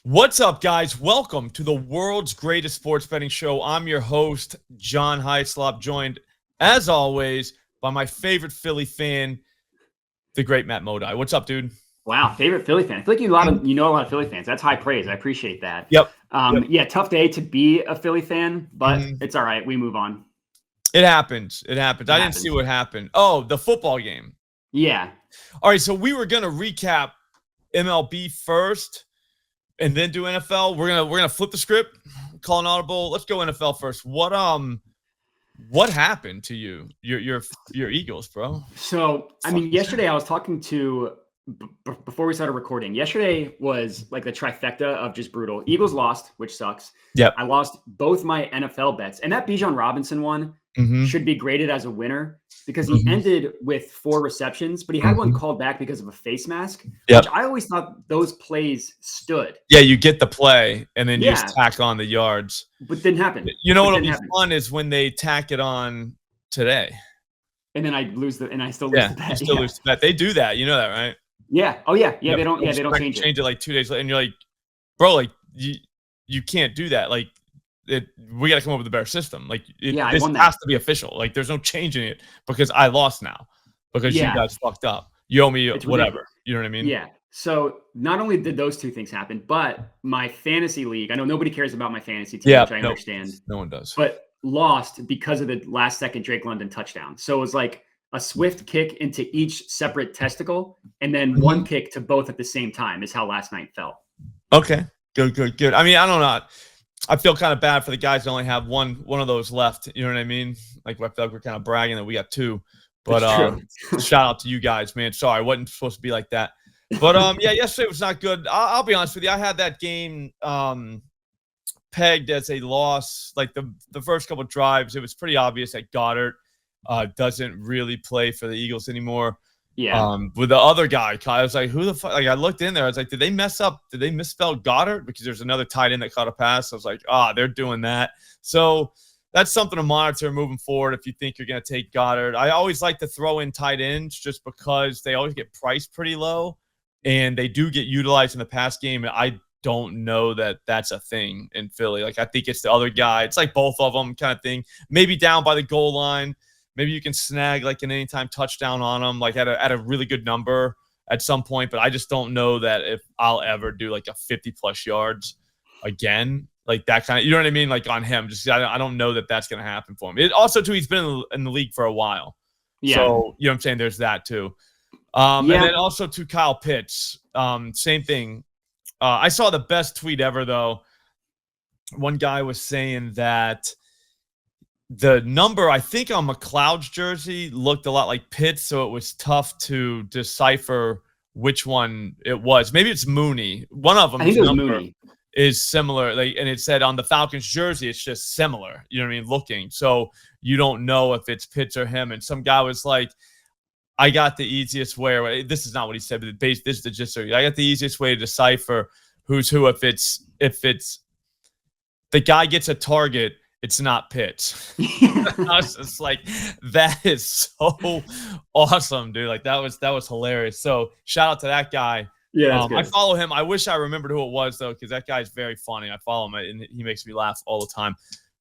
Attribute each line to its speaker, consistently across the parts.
Speaker 1: What's up, guys? Welcome to the world's greatest sports betting show. I'm your host, John Heislop, joined, as always, by my favorite Philly fan, the great Matt Modi. What's up, dude?
Speaker 2: Wow, favorite Philly fan. I feel like you know a lot of Philly fans. That's high praise. I appreciate that.
Speaker 1: Yep.
Speaker 2: Yeah, tough day to be a Philly fan, but
Speaker 1: Mhm.
Speaker 2: it's all right. We move on.
Speaker 1: It happens. I didn't
Speaker 2: happens.
Speaker 1: see what happened. Oh, the football game.
Speaker 2: Yeah.
Speaker 1: All right, so we were gonna recap MLB first and then do NFL. We're gonna flip the script, call an audible. Let's go NFL first. What happened to you? Your Eagles, bro?
Speaker 2: So, yesterday I was talking to before we started recording. Yesterday was like the trifecta of just brutal. Eagles lost, which sucks.
Speaker 1: Yep.
Speaker 2: I lost both my NFL bets, and that Bijan Robinson one should be graded as a winner because he ended with 4 receptions, but he had one called back because of a face mask, which I always thought those plays stood.
Speaker 1: Yeah, you get the play and then you just tack on the yards.
Speaker 2: But didn't happen.
Speaker 1: You know what'll be fun is when they tack it on today.
Speaker 2: And then I lose and I still lose the bet.
Speaker 1: You still lose the bet. They do that. You know that, right?
Speaker 2: Yeah. Oh yeah. Yeah. They don't change
Speaker 1: it like 2 days later. And you're like, bro, like you can't do that. Like we got to come up with a better system. Like this has to be official. Like there's no changing it because I lost now because you guys fucked up. You owe me whatever. Ridiculous. You know what I mean?
Speaker 2: Yeah. So not only did those 2 things happen, but my fantasy league, I know nobody cares about my fantasy team, which I understand.
Speaker 1: No one does.
Speaker 2: But lost because of the last second Drake London touchdown. So it was like a swift kick into each separate testicle and then one kick to both at the same time is how last night felt.
Speaker 1: Okay. Good. I mean, I don't know. I feel kind of bad for the guys that only have one of those left. You know what I mean? Like I feel like we're kind of bragging that we got 2. But shout out to you guys, man. Sorry, I wasn't supposed to be like that. But yeah, yesterday was not good. I'll be honest with you. I had that game pegged as a loss. Like the first couple of drives, it was pretty obvious that Goddard doesn't really play for the Eagles anymore.
Speaker 2: Yeah.
Speaker 1: With the other guy, I was like, who the fuck? Like I looked in there, I was like, did they mess up? Did they misspell Goddard? Because there's another tight end that caught a pass. I was like, they're doing that. So that's something to monitor moving forward if you think you're going to take Goddard. I always like to throw in tight ends just because they always get priced pretty low and they do get utilized in the pass game. And I don't know that that's a thing in Philly. Like I think it's the other guy. It's like both of them kind of thing. Maybe down by the goal line. Maybe you can snag like an anytime touchdown on them, like at a really good number at some point. But I just don't know that if I'll ever do like a 50+ yards again, like that kind of, you know what I mean? Like on him, just I don't know that that's going to happen for him. It also too, he's been in the league for a while. Yeah. So you know what I'm saying? There's that too. And then also to Kyle Pitts, same thing. I saw the best tweet ever though. One guy was saying that the number, I think, on McLeod's jersey looked a lot like Pitts, so it was tough to decipher which one it was. Maybe it's Mooney. One of them, I think it was Mooney, is similar. Like, and it said on the Falcons jersey, it's just similar. You know what I mean? Looking, so you don't know if it's Pitts or him. And some guy was like, "I got the easiest way." This is not what he said, but this is the gist. I got the easiest way to decipher who's who. If it's the guy gets a target, it's not Pitts. I was just like, that is so awesome, dude. Like that was hilarious. So shout out to that guy.
Speaker 2: Yeah,
Speaker 1: I follow him. I wish I remembered who it was though, because that guy's very funny. I follow him and he makes me laugh all the time,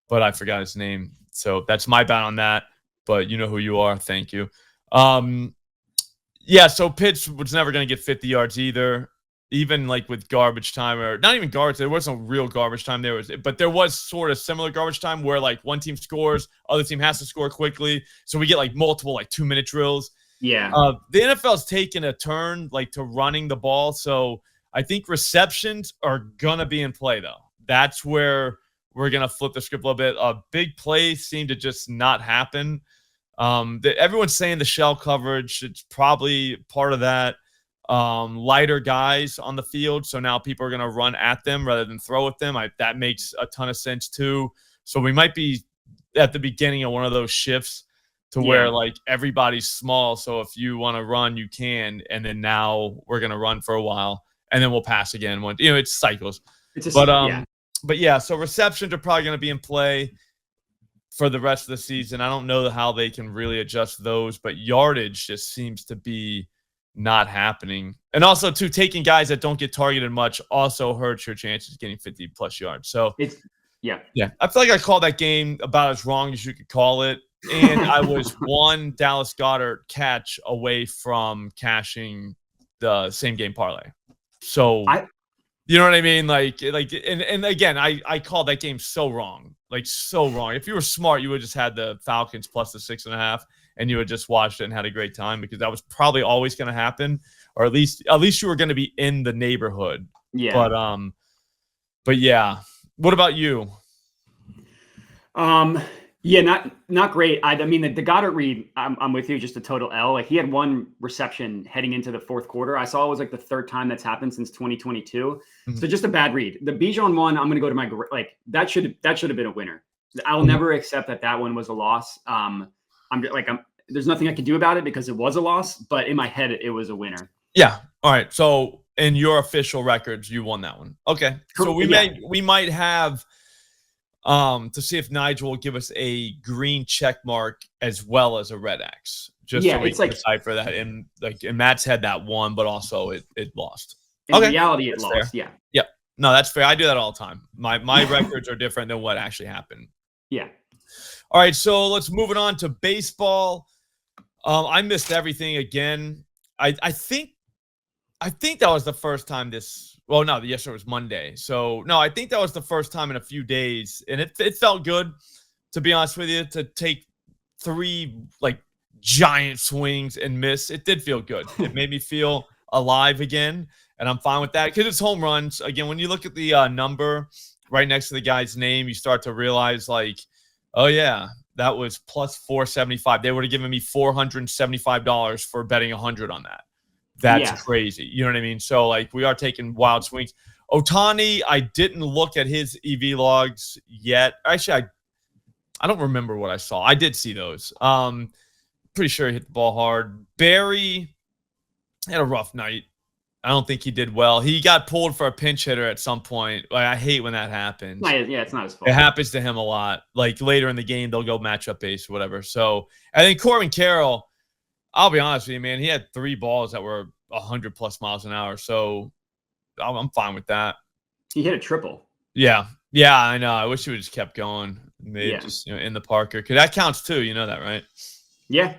Speaker 1: but I forgot his name. So that's my bad on that. But you know who you are. Thank you. Yeah. So Pitts was never going to get 50 yards either. Even like with garbage time, or not even garbage, there wasn't real garbage time. But there was sort of similar garbage time where like one team scores, other team has to score quickly. So we get like multiple like 2-minute drills.
Speaker 2: Yeah.
Speaker 1: The NFL's taken a turn like to running the ball. So I think receptions are gonna be in play though. That's where we're gonna flip the script a little bit. Big plays seem to just not happen. Everyone's saying the shell coverage, it's probably part of that. Lighter guys on the field, so now people are going to run at them rather than throw at them. That makes a ton of sense too. So we might be at the beginning of one of those shifts to where like everybody's small, so if you want to run you can, and then now we're going to run for a while and then we'll pass again when it's cycles. But yeah, so receptions are probably going to be in play for the rest of the season. I don't know how they can really adjust those, but yardage just seems to be not happening. And also, too, taking guys that don't get targeted much also hurts your chances of getting 50-plus yards. So,
Speaker 2: yeah.
Speaker 1: I feel like I called that game about as wrong as you could call it. And I was one Dallas Goedert catch away from cashing the same game parlay. So, you know what I mean? And again, I called that game so wrong. Like, so wrong. If you were smart, you would just had the Falcons plus the 6.5, and you would just watched it and had a great time, because that was probably always going to happen, or at least you were going to be in the neighborhood.
Speaker 2: Yeah.
Speaker 1: But yeah. What about you?
Speaker 2: Yeah, not great. I mean, the Goddard read, I'm with you, just a total L. Like, he had one reception heading into the fourth quarter. I saw it was like the third time that's happened since 2022. So just a bad read. The Bijan one, I'm going to go to my, like, that should have been a winner. I'll never accept that one was a loss. There's nothing I can do about it because it was a loss, but in my head, it was a winner.
Speaker 1: Yeah. All right. So in your official records, you won that one. Okay. So we might have, to see if Nigel will give us a green check mark as well as a red X, just so we can decipher that. And like in Matt's head, that won, but also it lost.
Speaker 2: In reality, it lost.
Speaker 1: Fair. Yeah. No, that's fair. I do that all the time. My records are different than what actually happened.
Speaker 2: Yeah.
Speaker 1: All right. So let's move it on to baseball. I missed everything again. I think that was the first time this. Well, no, yesterday was Monday. So, no, I think that was the first time in a few days. And it felt good, to be honest with you, to take 3, like, giant swings and miss. It did feel good. It made me feel alive again, and I'm fine with that because it's home runs. Again, when you look at the number right next to the guy's name, you start to realize, like, oh, yeah, that was plus 475. They would have given me $475 for betting 100 on that. That's crazy. You know what I mean? So, like, we are taking wild swings. Ohtani, I didn't look at his EV logs yet. Actually, I don't remember what I saw. I did see those. Pretty sure he hit the ball hard. Barry had a rough night. I don't think he did well. He got pulled for a pinch hitter at some point. Like, I hate when that happens.
Speaker 2: Yeah, it's not his fault.
Speaker 1: It happens to him a lot. Like, later in the game, they'll go matchup base or whatever. So, I think Corbin Carroll, I'll be honest with you, man. He had 3 balls that were 100+ miles an hour. So I'm fine with that.
Speaker 2: He hit a triple.
Speaker 1: Yeah. Yeah, I know. I wish he would just kept going. Maybe just in the Parker. Because that counts too. You know that, right?
Speaker 2: Yeah.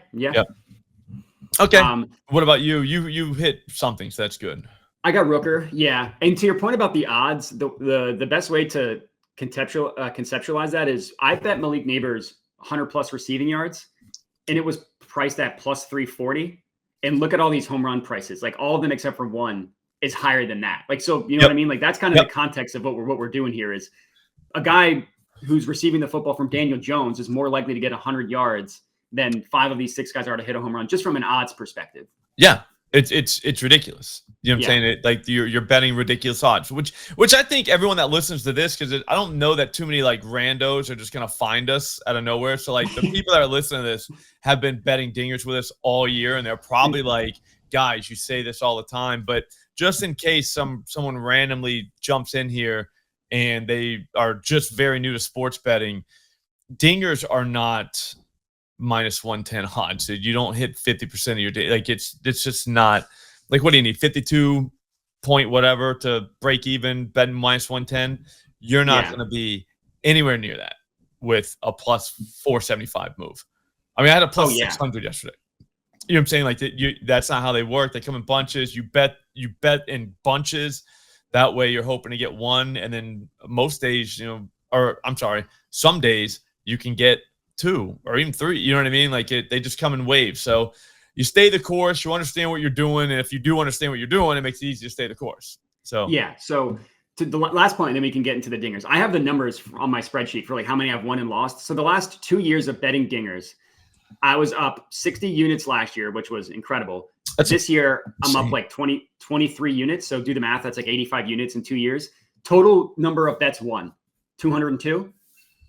Speaker 1: Okay. What about you? You hit something, so that's good.
Speaker 2: I got Rooker. Yeah. And to your point about the odds, the best way to conceptualize that is I bet Malik Neighbors 100+ receiving yards, and it was priced at plus 340. And look at all these home run prices. Like, all of them except for one is higher than that. Like, so you know what I mean? Like, that's kind of the context of what we're doing here is a guy who's receiving the football from Daniel Jones is more likely to get 100 yards than 5 of these 6 guys are to hit a home run, just from an odds perspective.
Speaker 1: Yeah. It's ridiculous. You know what I'm saying? Like, you're betting ridiculous odds, which I think everyone that listens to this, because I don't know that too many like randos are just gonna find us out of nowhere. So like the people that are listening to this have been betting dingers with us all year, and they're probably like, guys, you say this all the time, but just in case someone randomly jumps in here and they are just very new to sports betting, dingers are not minus 110 odds. You don't hit 50% of your day. Like, it's just not. Like, what do you need? 52 point whatever to break even, betting minus 110. You're not going to be anywhere near that with a plus 475 move. I mean, I had a plus 600 yesterday. You know what I'm saying? Like, that's not how they work. They come in bunches. You bet in bunches. That way you're hoping to get one. And then most days, some days you can get 2 or even 3. You know what I mean? Like, they just come in waves. So you stay the course. You understand what you're doing. And if you do understand what you're doing, it makes it easy to stay the course. So,
Speaker 2: yeah. So to the last point, and then we can get into the dingers. I have the numbers on my spreadsheet for like how many I've won and lost. So the last 2 years of betting dingers, I was up 60 units last year, which was incredible. This year, I'm up like 23 units. So do the math. That's like 85 units in 2 years. Total number of bets won, 202.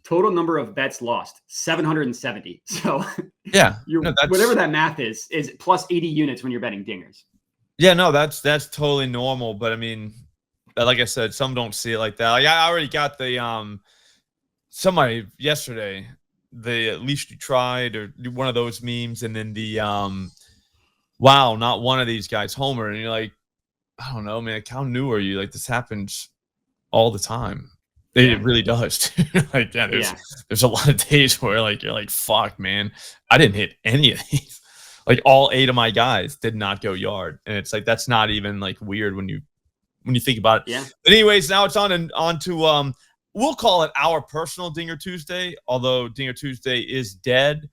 Speaker 2: Total number of bets lost, 770. So whatever that math is plus 80 units when you're betting dingers.
Speaker 1: Yeah, no, that's totally normal. But I mean, like I said, some don't see it like that. Like, I already got the somebody yesterday, the at least you tried, or one of those memes, and then the wow, not one of these guys homer. And you're like, I don't know, man. Like, how new are you? Like, this happens all the time. It really does. Like, yeah, there's a lot of days where like you're like, fuck, man, I didn't hit any of these. Like all 8 of my guys did not go yard, and it's like that's not even like weird when you think about it.
Speaker 2: Yeah.
Speaker 1: But anyways, now it's on to we'll call it our personal Dinger Tuesday. Although Dinger Tuesday is dead,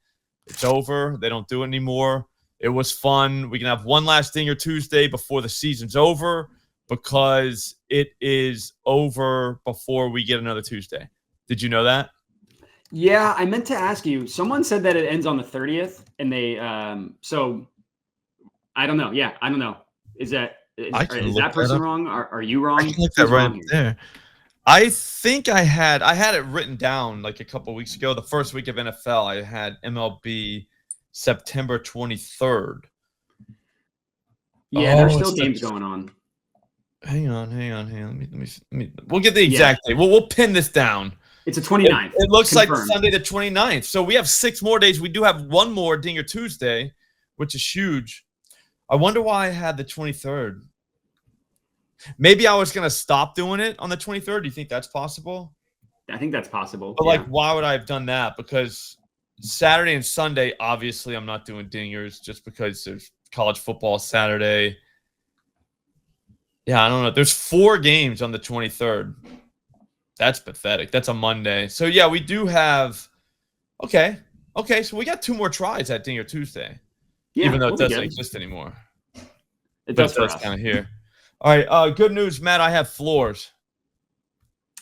Speaker 1: it's over. They don't do it anymore. It was fun. We can have one last Dinger Tuesday before the season's over, because it is over before we get another Tuesday. Did you know that?
Speaker 2: Yeah, I meant to ask you. Someone said that it ends on the 30th, and they so I don't know. Yeah, I don't know. Is that person wrong? Are you wrong?
Speaker 1: I can look that right there. I think I had it written down like a couple weeks ago. The first week of NFL, I had MLB September 23rd.
Speaker 2: Yeah, there's still games going on.
Speaker 1: Hang on. Let me. We'll get the exact date. We'll pin this down.
Speaker 2: It's the 29th.
Speaker 1: It looks confirmed. Like Sunday the 29th. So we have 6 more days. We do have one more Dinger Tuesday, which is huge. I wonder why I had the 23rd. Maybe I was going to stop doing it on the 23rd. Do you think that's possible?
Speaker 2: I think that's possible.
Speaker 1: But like, why would I have done that? Because Saturday and Sunday, obviously, I'm not doing dingers just because there's college football Saturday. Yeah, I don't know. There's 4 games on the 23rd. That's pathetic. That's a Monday. So, yeah, we do have – okay, so we got 2 more tries at Dinger Tuesday, even though it doesn't exist anymore.
Speaker 2: It does
Speaker 1: kind of here. All right, good news, Matt. I have floors.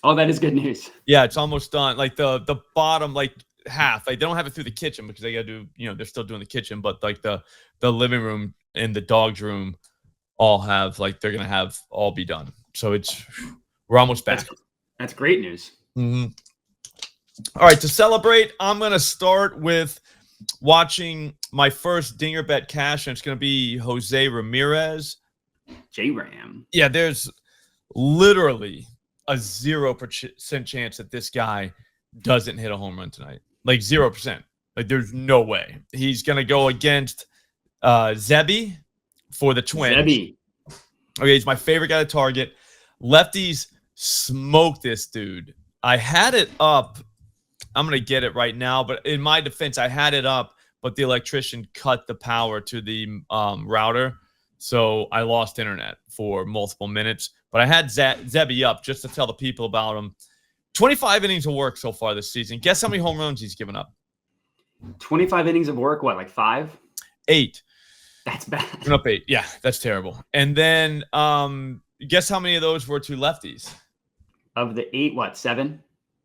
Speaker 2: Oh, that is good news.
Speaker 1: Yeah, it's almost done. Like the bottom, like half. Like they don't have it through the kitchen because they got to do, they're still doing the kitchen, but like the living room and the dog's room all have they're gonna have all be done. So we're almost back.
Speaker 2: That's great news.
Speaker 1: Mm-hmm. All right, to celebrate, I'm gonna start with watching my first Dinger Bet cash, and it's gonna be Jose Ramirez.
Speaker 2: J-Ram.
Speaker 1: Yeah, there's literally a 0% chance that this guy doesn't hit a home run tonight. Like 0%. Like there's no way. He's gonna go against Zebby for the Twins.
Speaker 2: Zebby.
Speaker 1: Okay, he's my favorite guy to target. Lefties smoke this dude. I had it up. I'm gonna get it right now, but in my defense, I had it up, but the electrician cut the power to the router. So I lost internet for multiple minutes, but I had Zebby up just to tell the people about him. 25 innings of work so far this season. Guess how many home runs he's given up?
Speaker 2: 25 innings of work, what, like 5?
Speaker 1: 8.
Speaker 2: That's bad.
Speaker 1: Given up 8. Yeah, that's terrible. And then guess how many of those were to lefties?
Speaker 2: Of the 8, what, 7?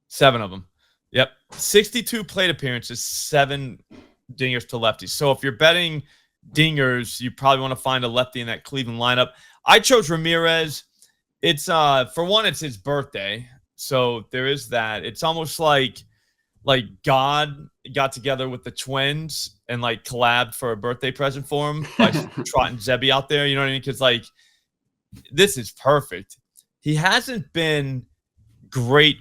Speaker 1: 7 of them. Yep. 62 plate appearances, 7 dingers to lefties. So if you're betting dingers, you probably want to find a lefty in that Cleveland lineup. I chose Ramirez. It's for one, it's his birthday, so there is that. It's almost like God got together with the Twins and like collabed for a birthday present for him by trotting Zebby out there. You know what I mean? Because like this is perfect. He hasn't been great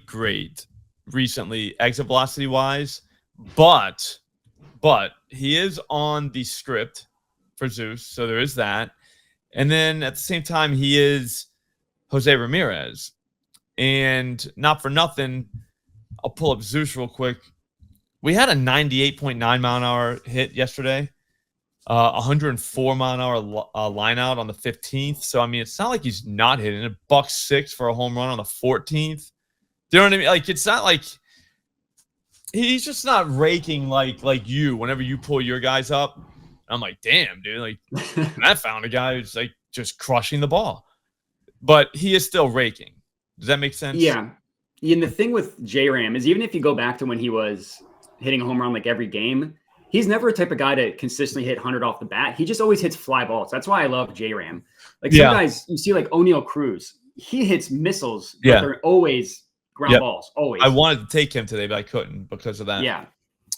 Speaker 1: recently, exit velocity wise, but he is on the script for Zeus, so there is that. And then at the same time, he is Jose Ramirez. And not for nothing, I'll pull up Zeus real quick. We had a 98.9 mile an hour hit yesterday, 104 mile an hour line out on the 15th. So, I mean, it's not like he's not hitting it. $1.06 for a home run on the 14th. Do you know what I mean? Like, it's not like he's just not raking like you whenever you pull your guys up. I'm like, damn, dude. Like, I found a guy who's like just crushing the ball. But he is still raking. Does that make sense?
Speaker 2: Yeah. And the thing with J-Ram is even if you go back to when he was hitting a home run like every game, he's never a type of guy to consistently hit 100 off the bat. He just always hits fly balls. That's why I love J-Ram. Like some guys, you see like O'Neal Cruz. He hits missiles, but they're always ground balls. Always.
Speaker 1: I wanted to take him today, but I couldn't because of that.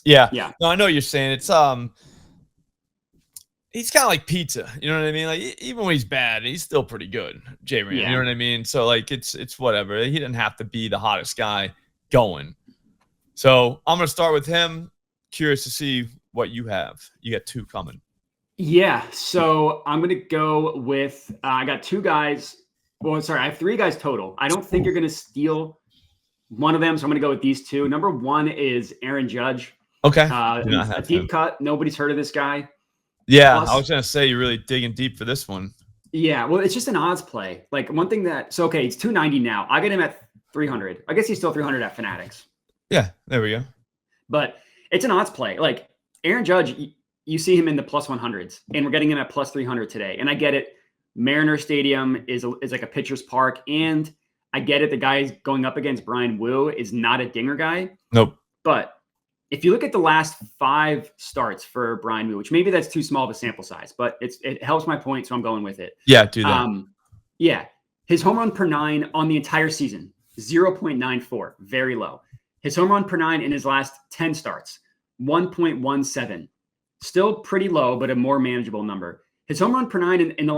Speaker 2: Yeah.
Speaker 1: No, I know what you're saying. It's he's kind of like pizza. You know what I mean? Like even when he's bad, he's still pretty good. J-Ram, you know what I mean? So like it's whatever. He didn't have to be the hottest guy going. So I'm gonna start with him. Curious to see what you have. You got 2 coming.
Speaker 2: Yeah, so I'm going to go with I got two guys. Well, sorry, I have three guys total. I don't think you're going to steal one of them, so I'm going to go with these two. Number one is Aaron Judge.
Speaker 1: Okay.
Speaker 2: A deep cut. Nobody's heard of this guy.
Speaker 1: Yeah,
Speaker 2: Plus,
Speaker 1: I was going to say you're really digging deep for this one.
Speaker 2: Yeah, well, it's just an odds play. Like one thing okay, it's 290 now. I get him at 300. I guess he's still 300 at Fanatics.
Speaker 1: Yeah, there we go.
Speaker 2: But it's an odds play. Like Aaron Judge, you see him in the plus 100s, and we're getting him at plus 300 today. And I get it. Mariner Stadium is like a pitcher's park, and I get it. The guy going up against Brian Wu is not a dinger guy.
Speaker 1: Nope.
Speaker 2: But if you look at the last 5 starts for Brian Wu, which maybe that's too small of a sample size, but it helps my point, so I'm going with it.
Speaker 1: Yeah, do that.
Speaker 2: Yeah, his home run per 9 on the entire season, 0.94, very low. His home run per 9 in his last 10 starts, 1.17, still pretty low, but a more manageable number. His home run per 9 in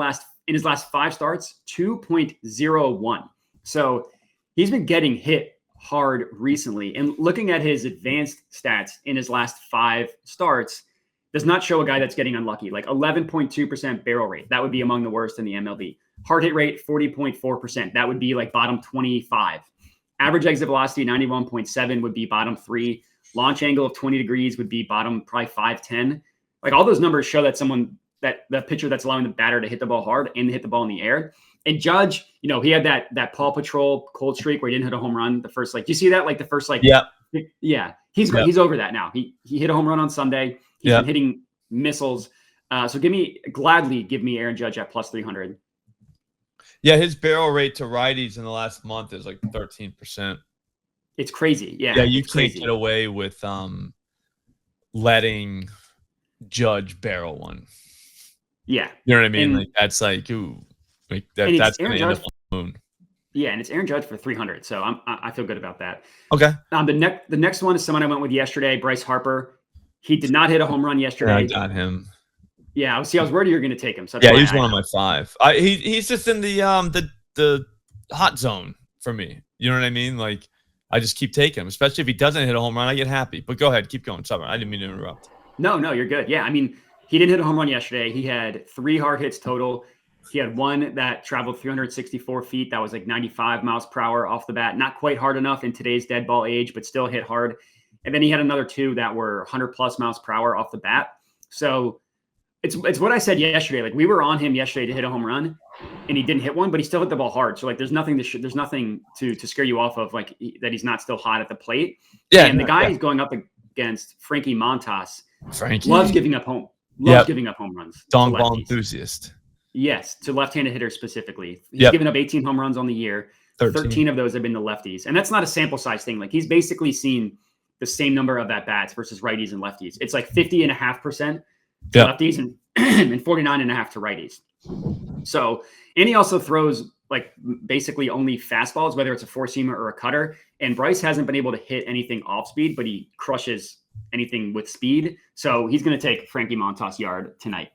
Speaker 2: his last 5 starts, 2.01. So he's been getting hit hard recently. And looking at his advanced stats in his last 5 starts does not show a guy that's getting unlucky. Like 11.2% barrel rate. That would be among the worst in the MLB. Hard hit rate, 40.4%. That would be like bottom 25. Average exit velocity, 91.7 would be bottom 3. Launch angle of 20 degrees would be bottom probably 510. Like all those numbers show that the pitcher that's allowing the batter to hit the ball hard and hit the ball in the air. And Judge, he had that Paw Patrol cold streak where he didn't hit a home run the first, do you see that? Like the first, yeah, he's over that now. He hit a home run on Sunday. He's been hitting missiles. So gladly give me Aaron Judge at plus 300.
Speaker 1: Yeah, his barrel rate to righties in the last month is like 13%.
Speaker 2: It's crazy. Yeah.
Speaker 1: Yeah, you can't get away with letting Judge barrel one.
Speaker 2: Yeah.
Speaker 1: You know what I mean? Like that's like, ooh. Like that's going to end up on the moon.
Speaker 2: Yeah, and it's Aaron Judge for 300, so I feel good about that.
Speaker 1: Okay.
Speaker 2: The next one is someone I went with yesterday, Bryce Harper. He did not hit a home run yesterday.
Speaker 1: I got him.
Speaker 2: Yeah, I was worried you were going to take him. So
Speaker 1: yeah, he's one of my 5. He's just in the hot zone for me. You know what I mean? Like I just keep taking him, especially if he doesn't hit a home run. I get happy. But go ahead, keep going. Sorry, I didn't mean to interrupt.
Speaker 2: No, you're good. Yeah, I mean, he didn't hit a home run yesterday. He had 3 hard hits total. He had one that traveled 364 feet. That was like 95 miles per hour off the bat. Not quite hard enough in today's dead ball age, but still hit hard. And then he had another 2 that were 100 plus miles per hour off the bat. So it's what I said yesterday. Like we were on him yesterday to hit a home run, and he didn't hit one, but he still hit the ball hard. So like there's nothing to scare you off of that he's not still hot at the plate. Yeah, and the guy he's going up against, Frankie Montas, loves giving up home runs.
Speaker 1: Dong ball enthusiast.
Speaker 2: Yes, to left-handed hitters specifically. He's given up 18 home runs on the year. 13 of those have been to lefties. And that's not a sample size thing. Like he's basically seen the same number of at-bats versus righties and lefties. It's like 50.5% to lefties and 49.5% to righties. So, and he also throws like basically only fastballs, whether it's a four-seamer or a cutter. And Bryce hasn't been able to hit anything off speed, but he crushes anything with speed. So he's going to take Frankie Montas yard tonight.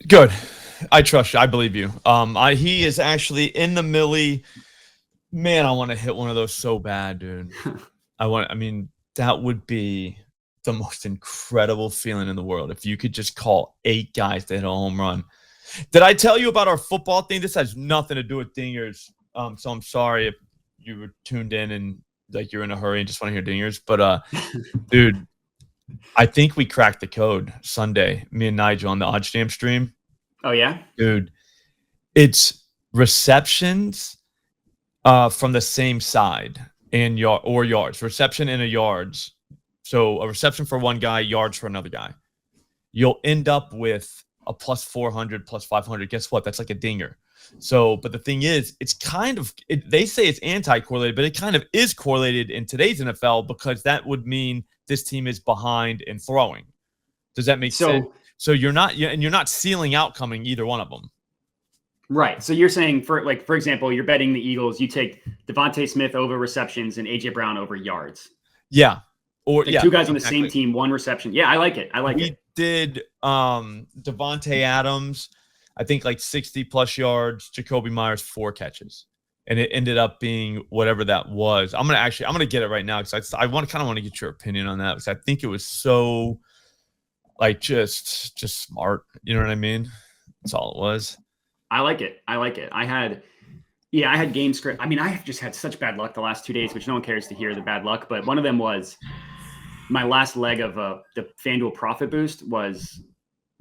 Speaker 1: Good. I trust you. I believe you. He is actually in the Millie. Man, I want to hit one of those so bad, dude. That would be the most incredible feeling in the world if you could just call 8 guys to hit a home run. Did I tell you about our football thing? This has nothing to do with dingers. So I'm sorry if you were tuned in and like you're in a hurry and just want to hear dingers. But dude, I think we cracked the code Sunday, me and Nigel on the OddsJam stream.
Speaker 2: Oh, yeah?
Speaker 1: Dude, it's receptions from the same side and yards. Reception and a yards. So a reception for one guy, yards for another guy. You'll end up with a plus 400, plus 500. Guess what? That's like a dinger. So, but the thing is, it's kind of, they say it's anti-correlated, but it kind of is correlated in today's NFL because that would mean this team is behind in throwing. Does that make sense? So you're not sealing out coming either one of them.
Speaker 2: Right. So you're saying for example, you're betting the Eagles, you take Devontae Smith over receptions and AJ Brown over yards.
Speaker 1: Yeah. Or
Speaker 2: like 2 guys on the same team, 1 reception. Yeah, I like it.
Speaker 1: We did Devontae Adams, I think like 60 plus yards, Jacoby Myers 4 catches. And it ended up being whatever that was. I'm gonna get it right now because I want to get your opinion on that because I think it was so Like just smart. You know what I mean? That's all it was.
Speaker 2: I like it. I had game script. I mean, I have just had such bad luck the last 2 days, which no one cares to hear the bad luck. But one of them was my last leg of the FanDuel profit boost was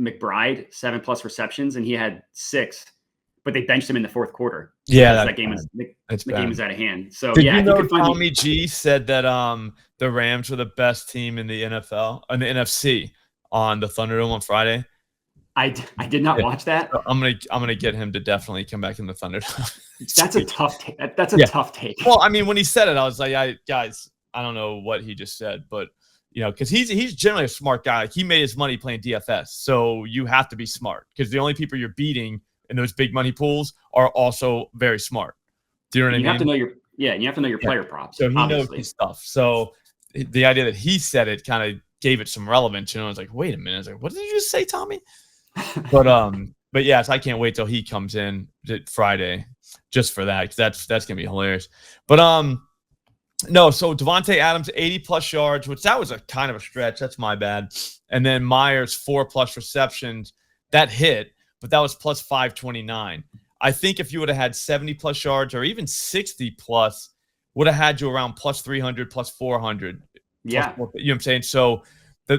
Speaker 2: McBride, 7+ receptions, and he had 6, but they benched him in the fourth quarter.
Speaker 1: Yeah,
Speaker 2: that game is out of hand. So
Speaker 1: Did you know Tommy G said that the Rams were the best team in the NFL and the NFC on the Thunderdome on Friday?
Speaker 2: I did not watch that.
Speaker 1: So I'm gonna get him to definitely come back in the Thunderdome.
Speaker 2: That's a tough take. That's a tough take.
Speaker 1: Well, I mean, when he said it, I was like, guys, I don't know what he just said, but because he's generally a smart guy. Like, he made his money playing DFS, so you have to be smart because the only people you're beating in those big money pools are also very smart. Do you know what I mean?
Speaker 2: You have to know you have to know your player props.
Speaker 1: So he knows his stuff. So the idea that he said it kind of gave it some relevance. I was like, wait a minute. I was like, what did you just say, Tommy? But yes, I can't wait till he comes in Friday just for that, because that's gonna be hilarious. But no, so Devontae Adams 80+ yards, which that was a kind of a stretch. That's my bad. And then Myers 4+ receptions. That hit, but that was plus 529. I think if you would have had 70+ yards or even 60+, would have had you around plus 300, plus 400.
Speaker 2: Yeah.
Speaker 1: You know what I'm saying? So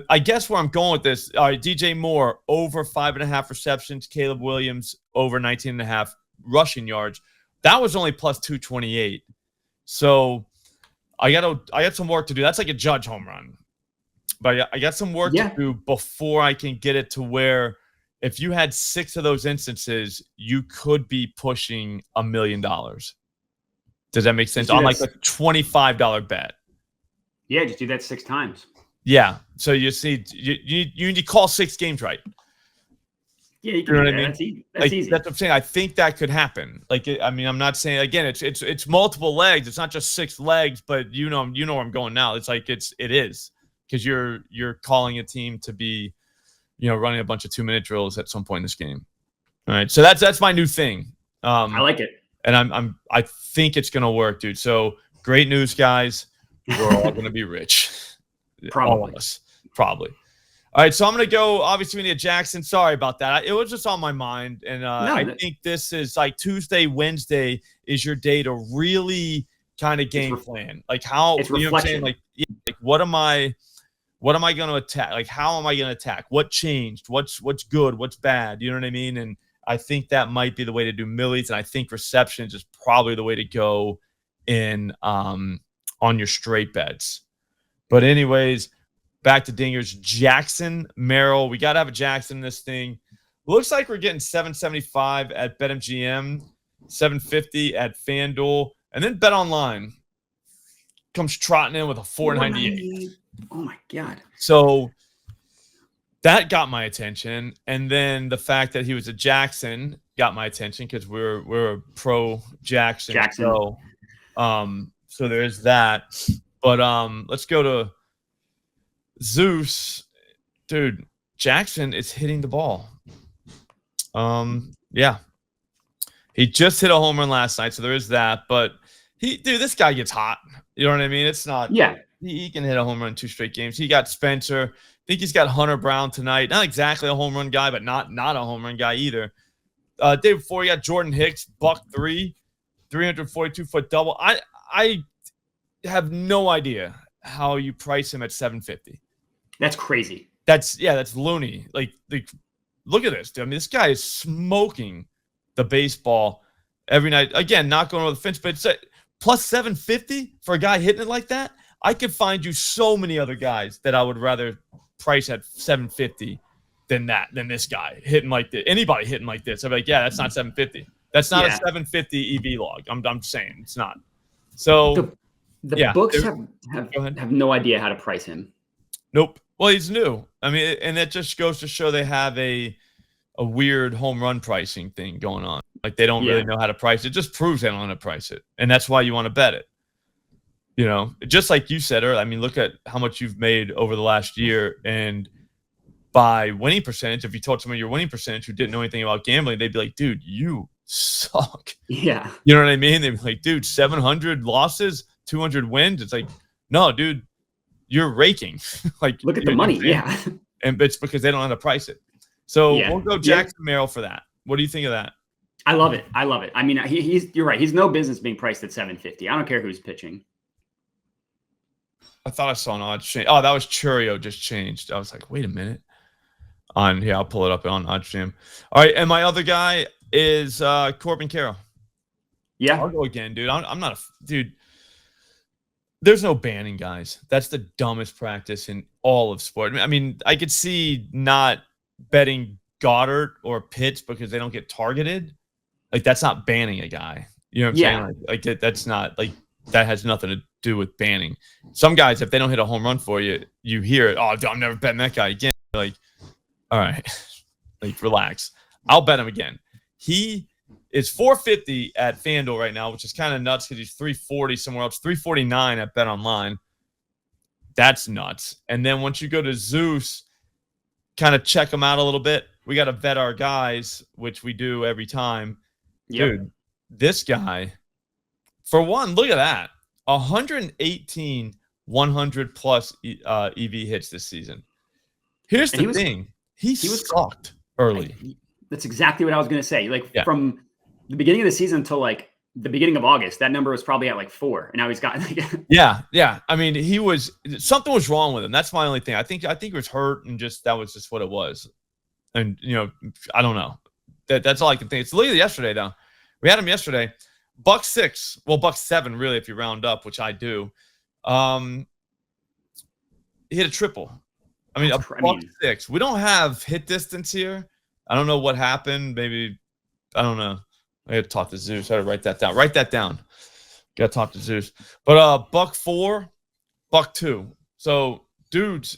Speaker 1: I guess where I'm going with this, all right, DJ Moore over 5.5 receptions, Caleb Williams over 19.5 rushing yards. That was only plus 228. So I got some work to do. That's like a Judge home run. But I got some work to do before I can get it to where if you had 6 of those instances, you could be pushing $1 million. Does that make sense? On like a $25 bet.
Speaker 2: Yeah, just do that 6 times.
Speaker 1: Yeah. So you see, you need to call 6 games right.
Speaker 2: Yeah, you can do that. That's easy. That's easy.
Speaker 1: That's what I'm saying. I think that could happen. I'm not saying, again, it's multiple legs. It's not just 6 legs, but you know where I'm going now. It's like it is because you're calling a team to be, running a bunch of 2-minute drills at some point in this game. All right. So that's my new thing.
Speaker 2: I like it.
Speaker 1: And I think it's gonna work, dude. So great news, guys. We're all gonna be rich.
Speaker 2: Probably.
Speaker 1: All of us. Probably. All right, so I'm going to go, obviously, we need Jackson. Sorry about that. It was just on my mind. And I think this is like Tuesday, Wednesday is your day to really kind of game plan. Like how,
Speaker 2: it's
Speaker 1: you know what I'm saying?
Speaker 2: reflection.
Speaker 1: Like what am I going to attack? Like, how am I going to attack? What changed? What's good? What's bad? You know what I mean? And I think that might be the way to do millies. And I think receptions is probably the way to go in on your straight bets. But anyways, back to dingers. Jackson, Merrill. We got to have a Jackson in this thing. Looks like we're getting 775 at BetMGM, 750 at FanDuel, and then BetOnline comes trotting in with a 498.
Speaker 2: Oh my God.
Speaker 1: So that got my attention. And then the fact that he was a Jackson got my attention because we're a pro Jackson. So there's that. But let's go to Zeus. Dude, Jackson is hitting the ball. Yeah. He just hit a home run last night, so there is that. But this guy gets hot. You know what I mean? It's not.
Speaker 2: Yeah.
Speaker 1: He can hit a home run in 2 straight games. He got Spencer. I think he's got Hunter Brown tonight. Not exactly a home run guy, but not a home run guy either. Day before, you got Jordan Hicks, $1.03, 342-foot double. I have no idea how you price him at 750.
Speaker 2: That's crazy.
Speaker 1: That's loony. Like look at this, dude. I mean, this guy is smoking the baseball every night. Again, not going over the fence, but it's plus 750 for a guy hitting it like that. I could find you so many other guys that I would rather price at 750 than this guy hitting like this. Anybody hitting like this, I'd be like, yeah, that's not 750. That's not a 750 EV log. I'm saying it's not. So
Speaker 2: the books have no idea how to price him.
Speaker 1: Nope. Well, he's new. I mean, and that just goes to show they have a weird home run pricing thing going on. Like they don't really know how to price it. It just proves they don't know how to price it. And that's why you want to bet it. Just like you said earlier, I mean, look at how much you've made over the last year. And by winning percentage, if you told someone your winning percentage who didn't know anything about gambling, they'd be like, dude, you suck.
Speaker 2: Yeah.
Speaker 1: You know what I mean? They'd be like, dude, 700 losses, 200 wins. It's like, no, dude, you're raking. Like,
Speaker 2: look at the money. Yeah.
Speaker 1: and it's because they don't know how to price it. So
Speaker 2: Yeah.
Speaker 1: we'll go Jackson Merrill for that. What do you think of that?
Speaker 2: I love it. I love it. I mean, you're right. He's no business being priced at 750. I don't care who's pitching.
Speaker 1: I thought I saw an odds change. Oh, that was Churio just changed. I was like, wait a minute. On here, I'll pull it up on OddsJam. All right, and my other guy is Corbin Carroll.
Speaker 2: Yeah,
Speaker 1: I'll go again, dude. I'm not a dude. There's no banning guys. That's the dumbest practice in all of sport. I mean, I could see not betting Goddard or Pitts because they don't get targeted. Like, that's not banning a guy. You know what I'm saying? Like that's not like that has nothing to do with banning. Some guys, if they don't hit a home run for you, you hear it. Oh, I'm never betting that guy again. You're like, all right, like relax. I'll bet him again. He is 450 at FanDuel right now, which is kind of nuts because he's 340 somewhere else, 349 at Bet Online. That's nuts. And then once you go to Zeus, kind of check them out a little bit. We got to vet our guys, which we do every time. Yep. Dude, this guy, for one, look at that. 118 100 plus EV hits this season. Here's the thing. He was sucked early.
Speaker 2: That's exactly what I was going to say. Like from the beginning of the season until like the beginning of August, that number was probably at like 4, and now he's got.
Speaker 1: Yeah. I mean, something was wrong with him. That's my only thing. I think he was hurt, and that was just what it was. And I don't know. That's all I can think. It's literally yesterday though. We had him yesterday. $1.06. Well, $1.07 really if you round up, which I do. He hit a triple. I mean, $1.06. We don't have hit distance here. I don't know what happened. Maybe, I don't know. I had to talk to Zeus. I had to write that down. Write that down. Got to talk to Zeus. But $1.04, $1.02. So dude's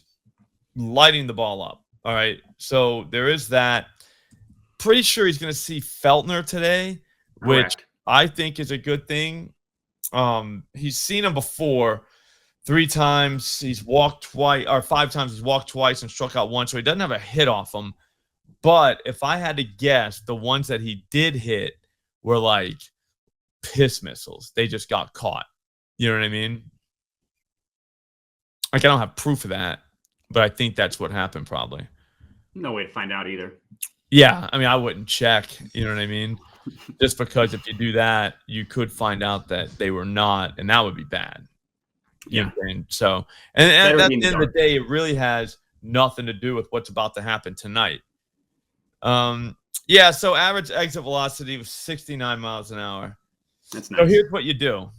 Speaker 1: lighting the ball up. All right. So there is that. Pretty sure he's going to see Feltner today, which I think is a good thing. He's seen him before. 3 times he's walked twice, or 5 times he's walked twice and struck out once, so he doesn't have a hit off him. But if I had to guess, the ones that he did hit were like piss missiles. They just got caught. You know what I mean? Like, I don't have proof of that, but I think that's what happened probably.
Speaker 2: No way to find out either.
Speaker 1: Yeah, I mean, I wouldn't check. You know what I mean? Just because if you do that, you could find out that they were not, and that would be bad. You know what I'm saying? So, and at the end of the day, it really has nothing to do with what's about to happen tonight. Yeah, so average exit velocity was 69 miles an hour.
Speaker 2: That's nice.
Speaker 1: So here's what you do.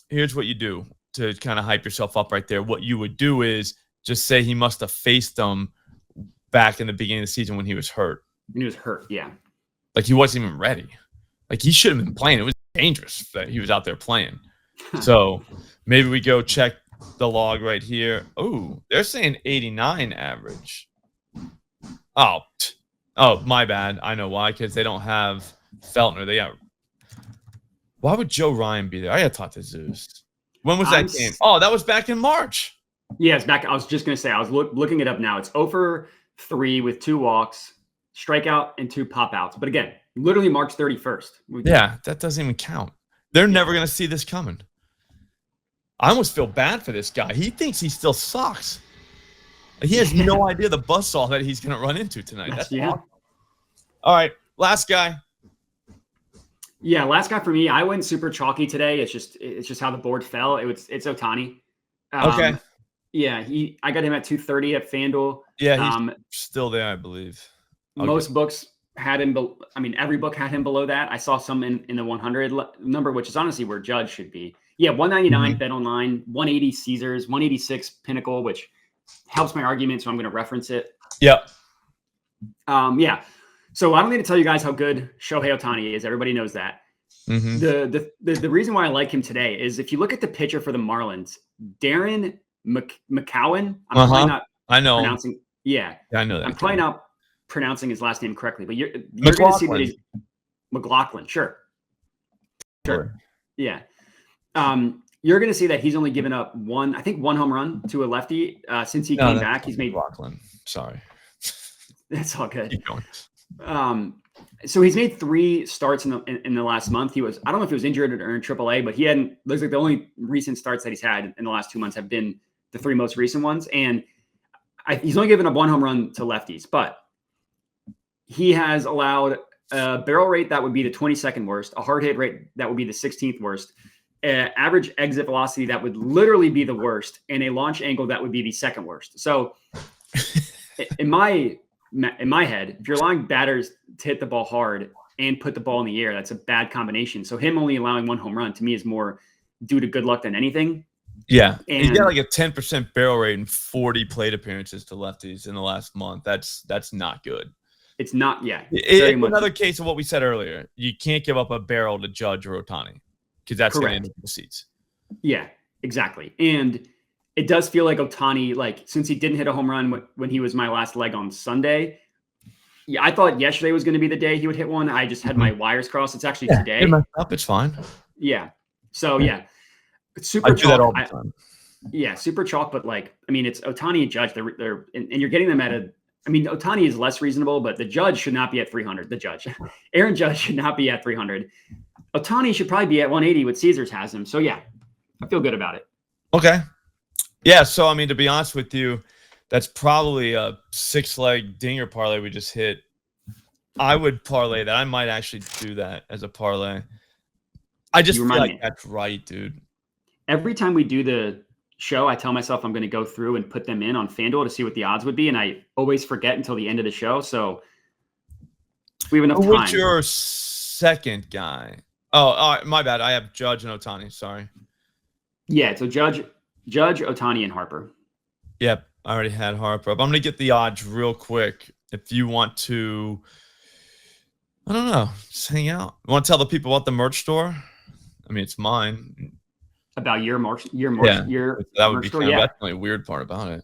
Speaker 1: Here's what you do to kind of hype yourself up right there. What you would do is just say he must have faced them back in the beginning of the season when he was hurt.
Speaker 2: When he was hurt, yeah.
Speaker 1: Like, he wasn't even ready. Like, he should have been playing. It was dangerous that he was out there playing. So maybe we go check the log right here. Oh, they're saying 89 average. Oh, my bad. I know why, because they don't have Feltner. They got. Why would Joe Ryan be there? I got to talk to Zeus. When was that game? Oh, that was back in March.
Speaker 2: Yeah, it's back. I was just going to say, I was looking it up now. It's 0 for 3 with 2 walks, strikeout, and 2 pop outs. But again, literally March 31st.
Speaker 1: Yeah, that doesn't even count. They're never going to see this coming. I almost feel bad for this guy. He thinks he still sucks. He has no idea the buzzsaw that he's going to run into tonight. That's awesome. All right, last guy.
Speaker 2: Yeah, last guy for me. I went super chalky today. It's just how the board fell. It's Ohtani.
Speaker 1: Okay.
Speaker 2: Yeah, I got him at 230 at FanDuel.
Speaker 1: Yeah, he's still there, I believe.
Speaker 2: Most books had him. Every book had him below that. I saw some in the 100 number, which is honestly where Judge should be. Yeah, 199 Bet Online, 180 Caesars, 186 Pinnacle, which helps my argument, so I'm going to reference it.
Speaker 1: Yep.
Speaker 2: Yeah. So I don't need to tell you guys how good Shohei Ohtani is. Everybody knows that. Mm-hmm. The reason why I like him today is if you look at the pitcher for the Marlins, Darren McCowan. I'm probably not pronouncing. Yeah,
Speaker 1: I know that.
Speaker 2: I'm probably not pronouncing his last name correctly, but you're going to see that he's McLaughlin. Sure. Yeah. You're going to see that he's only given up one home run to a lefty since he came back. He's made
Speaker 1: McLaughlin. Sorry.
Speaker 2: That's all good.
Speaker 1: Keep going.
Speaker 2: So he's made 3 starts in the last month. I don't know if he was injured or in AAA, but looks like the only recent starts that he's had in the last 2 months have been the 3 most recent ones. And He's only given up 1 home run to lefties, but he has allowed a barrel rate that would be the 22nd worst, a hard hit rate that would be the 16th worst, average exit velocity that would literally be the worst, and a launch angle that would be the second worst. So in my head, if you're allowing batters to hit the ball hard and put the ball in the air, that's a bad combination. So him only allowing 1 home run to me is more due to good luck than anything.
Speaker 1: Yeah.
Speaker 2: And
Speaker 1: he's got like a 10% barrel rate and 40 plate appearances to lefties in the last month. That's not good.
Speaker 2: It's not, yeah.
Speaker 1: It's another case of what we said earlier. You can't give up a barrel to Judge or Ohtani because that's going to end up in the seats.
Speaker 2: Yeah, exactly. And it does feel like Ohtani, like since he didn't hit a home run when he was my last leg on Sunday, yeah, I thought yesterday was going to be the day he would hit one. I just had my wires crossed. It's actually today.
Speaker 1: It's fine.
Speaker 2: Yeah. So yeah, it's super.
Speaker 1: I do that all the time.
Speaker 2: Yeah, super chalk. But like, I mean, it's Ohtani and Judge. They're and you're getting them at a. I mean, Ohtani is less reasonable, but the Judge should not be at 300. The Judge, Aaron Judge should not be at 300. Ohtani should probably be at 180. What Caesars has him. So yeah, I feel good about it.
Speaker 1: Okay. Yeah. So I mean, to be honest with you, that's probably a 6-leg dinger parlay we just hit. I would parlay that. I might actually do that as a parlay. I just feel like that's right, dude.
Speaker 2: Every time we do the show, I tell myself I'm going to go through and put them in on FanDuel to see what the odds would be, and I always forget until the end of the show. So if we have enough time.
Speaker 1: What's your second guy? Oh, my bad. I have Judge and Ohtani. Sorry.
Speaker 2: Yeah, so Judge, Ohtani, and Harper.
Speaker 1: Yep, I already had Harper up. I'm going to get the odds real quick. If you want to, I don't know, just hang out. You want to tell the people about the merch store? I mean, it's mine.
Speaker 2: About your merch,
Speaker 1: that would be kind of that's the only weird part about it.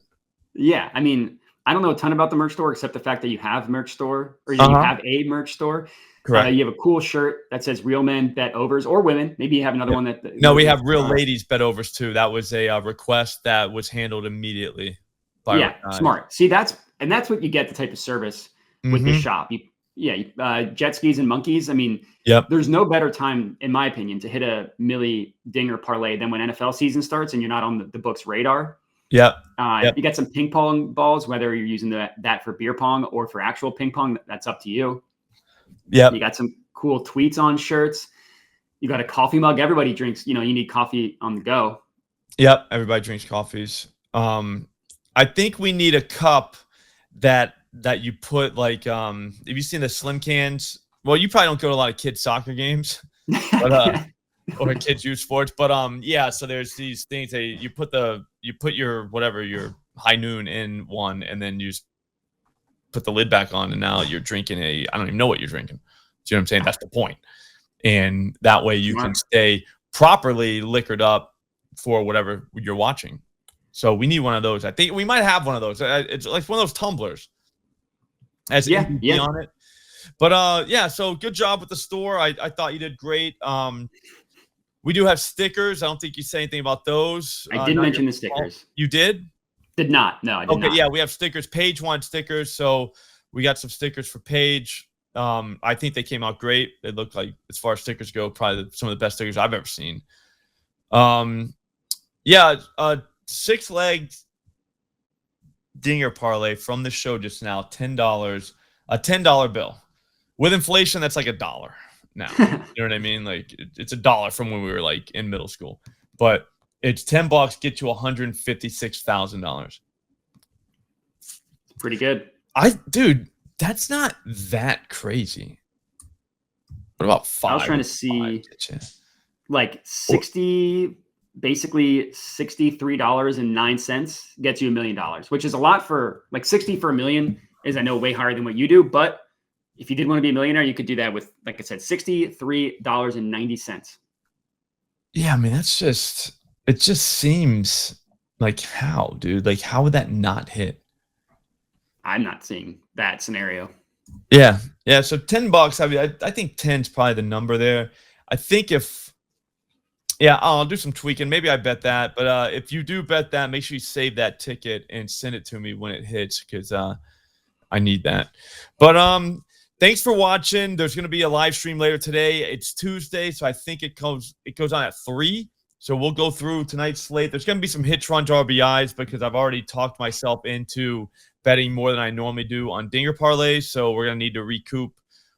Speaker 2: Yeah, I mean, I don't know a ton about the merch store except the fact that you have merch store or you have a merch store.
Speaker 1: Correct.
Speaker 2: You have a cool shirt that says "Real Men Bet Overs" or women. Maybe you have another one that.
Speaker 1: No, we have Real Ladies Bet Overs too. That was a request that was handled immediately.
Speaker 2: Smart. See, that's what you get the type of service with this shop. Jet skis and monkeys. I mean, there's no better time, in my opinion, to hit a Millie Dinger parlay than when NFL season starts and you're not on the book's radar. You get some ping pong balls, whether you're using that for beer pong or for actual ping pong, that's up to you. You got some cool tweets on shirts. You got a coffee mug. Everybody drinks, you need coffee on the go.
Speaker 1: Yep. Everybody drinks coffees. I think we need a cup that you put like, have you seen the slim cans? Well, you probably don't go to a lot of kids soccer games, but, or kids youth sports, but so there's these things that you put your high noon in one, and then you just put the lid back on, and now you're drinking I don't even know what you're drinking. Do you know what I'm saying? That's the point. And that way you can stay properly liquored up for whatever you're watching. So we need one of those. I think we might have one of those. It's like one of those tumblers. On it. But so good job with the store. I thought you did great. We do have stickers. I don't think you said anything about those.
Speaker 2: I did mention the stickers.
Speaker 1: You did?
Speaker 2: Did not. No, I did not.
Speaker 1: Yeah, we have stickers. Paige wanted stickers, so we got some stickers for Paige. I think they came out great. They look like, as far as stickers go, probably some of the best stickers I've ever seen. 6-leg dinger parlay from the show just now, $10, a $10 bill. With inflation, that's like $1 now. You know what I mean? Like it's $1 from when we were like in middle school, but it's $10, get you $156,000.
Speaker 2: Pretty good.
Speaker 1: Dude, that's not that crazy. What about 5?
Speaker 2: I was trying to see like 60, basically $63.09 gets you $1 million, which is a lot for like 60 for $1 million is, I know, way higher than what you do. But if you did want to be a millionaire, you could do that with, like I said, $63.90.
Speaker 1: Yeah, I mean, it just seems like, how, dude? Like, how would that not hit?
Speaker 2: I'm not seeing that scenario.
Speaker 1: Yeah. So $10. I mean, I think 10's probably the number there. I think I'll do some tweaking. Maybe I bet that. But if you do bet that, make sure you save that ticket and send it to me when it hits, because I need that. But thanks for watching. There's going to be a live stream later today. It's Tuesday, so I think it goes on at 3. So we'll go through tonight's slate. There's going to be some hits, runs, RBIs because I've already talked myself into betting more than I normally do on dinger parlays. So we're going to need to recoup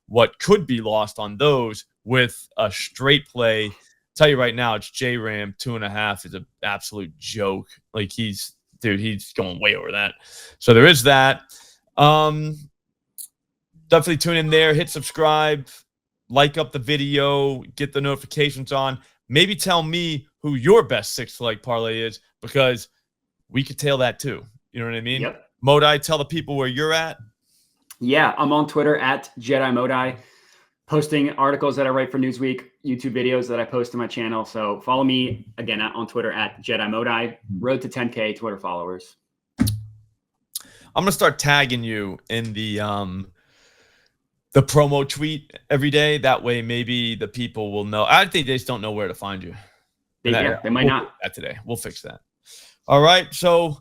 Speaker 1: what could be lost on those with a straight play. Tell you right now, it's J-Ram 2.5 is an absolute joke. Like he's going way over that. So there is that. Definitely tune in there, hit subscribe, like up the video, get the notifications on. Maybe tell me who your best 6-leg parlay is because we could tail that too. You know what I mean?
Speaker 2: Yep.
Speaker 1: Modi, tell the people where you're at.
Speaker 2: Yeah, I'm on Twitter at Jedi Modi, posting articles that I write for Newsweek, YouTube videos that I post to my channel. So follow me again on Twitter at Jedi Modi. Road to 10K Twitter followers.
Speaker 1: I'm gonna start tagging you in the promo tweet every day. That way, maybe the people will know. I think they just don't know where to find you.
Speaker 2: They might not.
Speaker 1: That today, we'll fix that. All right, so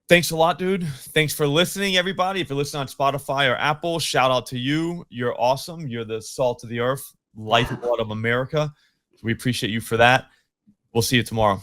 Speaker 1: thanks a lot, dude. Thanks for listening, everybody. If you're listening on Spotify or Apple, shout out to you. You're awesome. You're the salt of the earth, lifeblood of America. We appreciate you for that. We'll see you tomorrow.